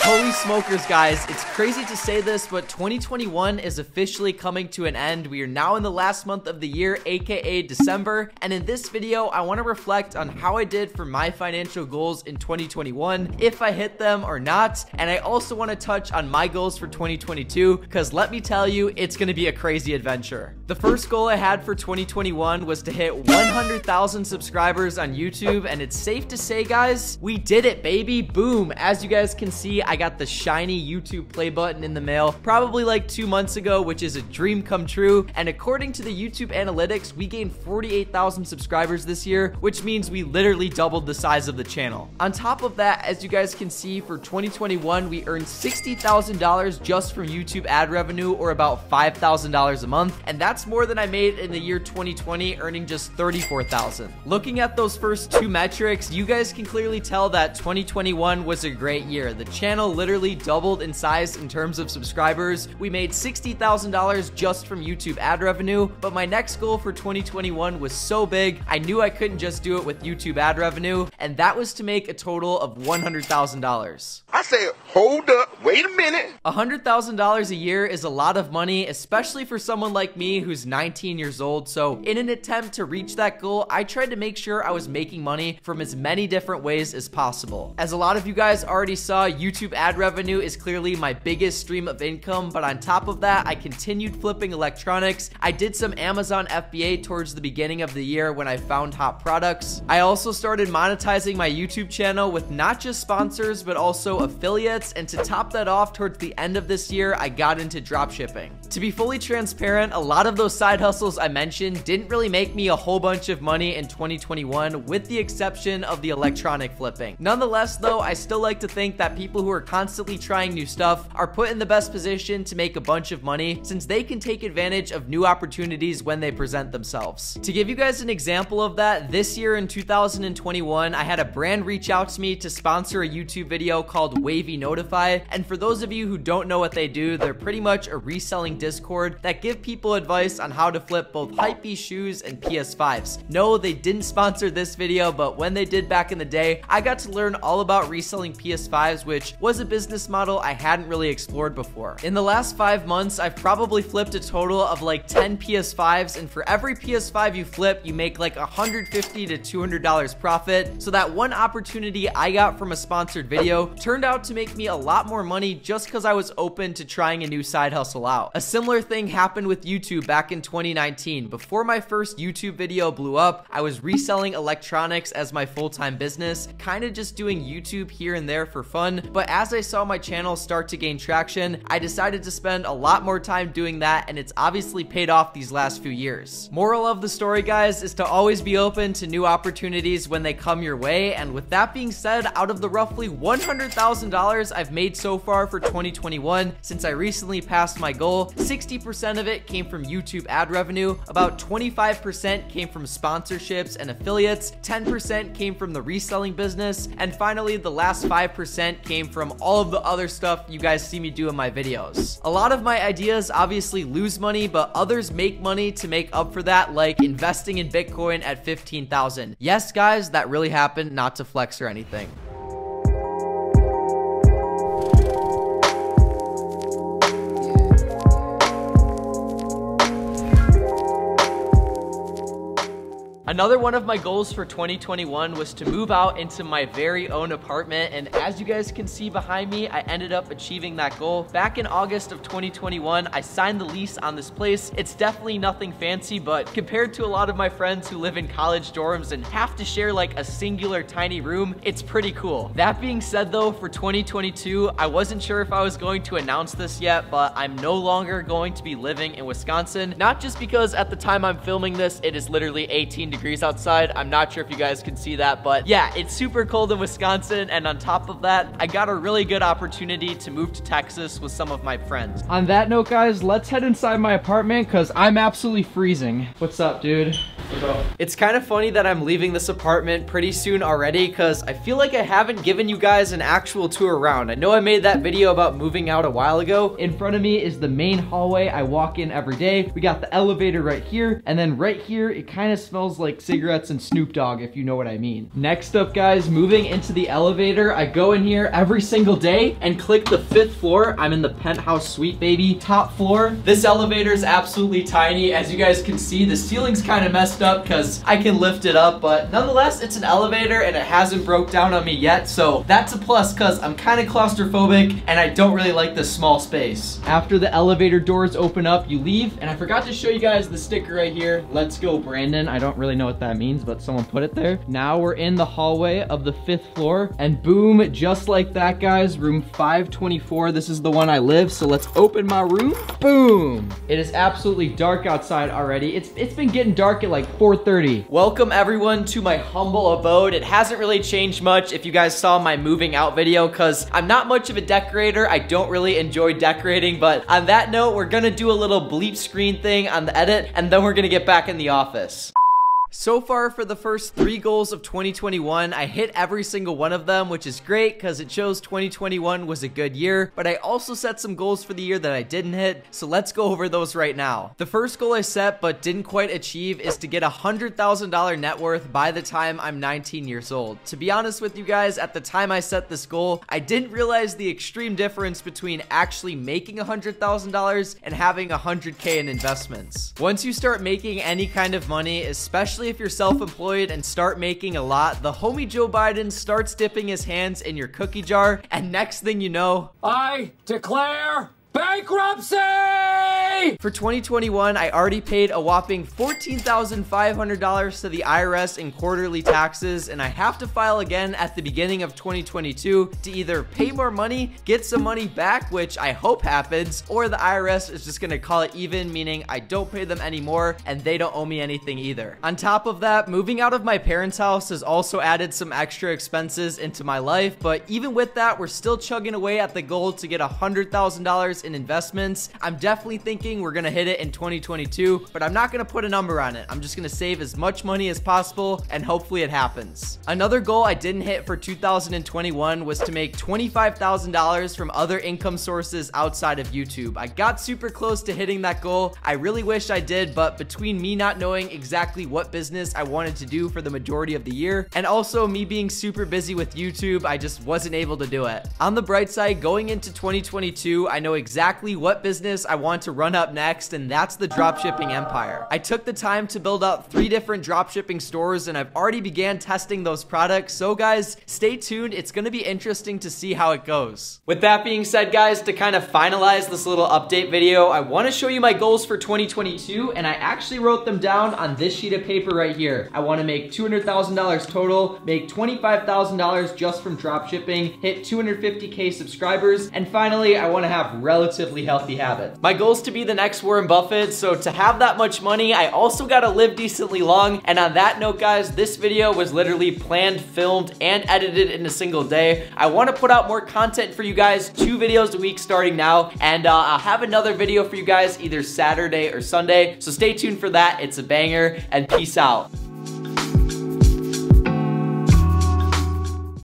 Holy smokers, guys. It's crazy to say this, but 2021 is officially coming to an end. We are now in the last month of the year, aka December. And in this video, I want to reflect on how I did for my financial goals in 2021, if I hit them or not. And I also want to touch on my goals for 2022, because let me tell you, it's going to be a crazy adventure. The first goal I had for 2021 was to hit 100,000 subscribers on YouTube. And it's safe to say, guys, we did it, baby. Boom. As you guys can see, I got the shiny YouTube play button in the mail probably like 2 months ago, which is a dream come true. And according to the YouTube analytics, we gained 48,000 subscribers this year, which means we literally doubled the size of the channel. On top of that, as you guys can see, for 2021, we earned $60,000 just from YouTube ad revenue, or about $5,000 a month. And that's more than I made in the year 2020, earning just $34,000. Looking at those first two metrics, you guys can clearly tell that 2021 was a great year. The channel literally doubled in size in terms of subscribers. We made $60,000 just from YouTube ad revenue, but my next goal for 2021 was so big, I knew I couldn't just do it with YouTube ad revenue, and that was to make a total of $100,000. I said, hold up, wait a minute. $100,000 a year is a lot of money, especially for someone like me who's 19 years old. So in an attempt to reach that goal, I tried to make sure I was making money from as many different ways as possible. As a lot of you guys already saw, YouTube ad revenue is clearly my biggest stream of income, but on top of that, I continued flipping electronics. I did some Amazon FBA towards the beginning of the year when I found hot products. I also started monetizing my YouTube channel with not just sponsors, but also affiliates, and to top that off, towards the end of this year, I got into dropshipping. To be fully transparent, a lot of those side hustles I mentioned didn't really make me a whole bunch of money in 2021, with the exception of the electronic flipping. Nonetheless, though, I still like to think that people who are constantly trying new stuff are put in the best position to make a bunch of money, since they can take advantage of new opportunities when they present themselves. To give you guys an example of that, this year in 2021, I had a brand reach out to me to sponsor a YouTube video called Wavy Notify. And for those of you who don't know what they do, they're pretty much a reselling Discord that give people advice on how to flip both hypebeast shoes and PS5s. No, they didn't sponsor this video, but when they did back in the day, I got to learn all about reselling PS5s, which was a business model I hadn't really explored before. In the last 5 months, I've probably flipped a total of like 10 PS5s, and for every PS5 you flip, you make like $150 to $200 profit. So that one opportunity I got from a sponsored video turned out to make me a lot more money just because I was open to trying a new side hustle out. A similar thing happened with YouTube back in 2019. Before my first YouTube video blew up, I was reselling electronics as my full-time business, kind of just doing YouTube here and there for fun. But as I saw my channel start to gain traction, I decided to spend a lot more time doing that, and it's obviously paid off these last few years. Moral of the story, guys, is to always be open to new opportunities when they come your way. And with that being said, out of the roughly $100,000 I've made so far for 2021, since I recently passed my goal, 60% of it came from YouTube ad revenue, about 25% came from sponsorships and affiliates, 10% came from the reselling business, and finally the last 5% came from all of the other stuff you guys see me do in my videos. A lot of my ideas obviously lose money, but others make money to make up for that, like investing in Bitcoin at 15,000. Yes, guys, that really happened, not to flex or anything. Another one of my goals for 2021 was to move out into my very own apartment, and as you guys can see behind me, I ended up achieving that goal. Back in August of 2021, I signed the lease on this place. It's definitely nothing fancy, but compared to a lot of my friends who live in college dorms and have to share like a singular tiny room, it's pretty cool. That being said though, for 2022, I wasn't sure if I was going to announce this yet, but I'm no longer going to be living in Wisconsin. Not just because at the time I'm filming this, it is literally 18 degrees outside. I'm not sure if you guys can see that, but yeah, it's super cold in Wisconsin, and on top of that, I got a really good opportunity to move to Texas with some of my friends. On that note, guys, let's head inside my apartment because I'm absolutely freezing. What's up, dude? It's kind of funny that I'm leaving this apartment pretty soon already, because I feel like I haven't given you guys an actual tour around. I know I made that video about moving out a while ago. In front of me is the main hallway I walk in every day. We got the elevator right here, and then right here, it kind of smells like like cigarettes and Snoop Dogg, if you know what I mean. Next up, guys, moving into the elevator. I go in here every single day and click the 5th floor. I'm in the penthouse suite, baby. Top floor. This elevator is absolutely tiny. As you guys can see, the ceiling's kind of messed up because I can lift it up, but nonetheless, it's an elevator and it hasn't broke down on me yet, so that's a plus because I'm kind of claustrophobic and I don't really like this small space. After the elevator doors open up, you leave, and I forgot to show you guys the sticker right here. Let's go, Brandon. I don't really know what that means, but someone put it there. Now we're in the hallway of the 5th floor, and boom, just like that, guys, room 524. This is the one I live, so let's open my room. Boom! It is absolutely dark outside already. It's been getting dark at like 4:30. Welcome everyone to my humble abode. It hasn't really changed much if you guys saw my moving out video, because I'm not much of a decorator. I don't really enjoy decorating, but on that note, we're gonna do a little bleep screen thing on the edit, and then we're gonna get back in the office. So far for the first 3 goals of 2021, I hit every single one of them, which is great because it shows 2021 was a good year, but I also set some goals for the year that I didn't hit, so let's go over those right now. The first goal I set but didn't quite achieve is to get a $100,000 net worth by the time I'm 19 years old. To be honest with you guys, at the time I set this goal, I didn't realize the extreme difference between actually making $100,000 and having $100K in investments. Once you start making any kind of money, especially if you're self-employed and start making a lot, the homie Joe Biden starts dipping his hands in your cookie jar, and next thing you know, I declare bankruptcy! For 2021, I already paid a whopping $14,500 to the IRS in quarterly taxes, and I have to file again at the beginning of 2022 to either pay more money, get some money back, which I hope happens, or the IRS is just gonna call it even, meaning I don't pay them anymore and they don't owe me anything either. On top of that, moving out of my parents' house has also added some extra expenses into my life, but even with that, we're still chugging away at the goal to get $100,000 in investments. I'm definitely thinking we're gonna hit it in 2022, but I'm not gonna put a number on it. I'm just gonna save as much money as possible and hopefully it happens. Another goal I didn't hit for 2021 was to make $25,000 from other income sources outside of YouTube. I got super close to hitting that goal. I really wish I did, but between me not knowing exactly what business I wanted to do for the majority of the year, and also me being super busy with YouTube, I just wasn't able to do it. On the bright side, going into 2022, I know exactly what business I want to run up next, and that's the dropshipping empire. I took the time to build out 3 different dropshipping stores, and I've already began testing those products. So guys, stay tuned. It's gonna be interesting to see how it goes. With that being said, guys, to kind of finalize this little update video, I want to show you my goals for 2022, and I actually wrote them down on this sheet of paper right here. I want to make $200,000 total, make $25,000 just from dropshipping, hit 250K subscribers, and finally, I want to have relatively healthy habits. My goal is to be the next Warren Buffett, so to have that much money, I also gotta live decently long. And on that note, guys, this video was literally planned, filmed, and edited in a single day. I want to put out more content for you guys, 2 videos a week starting now, and I'll have another video for you guys either Saturday or Sunday, so stay tuned for that. It's a banger, and peace out.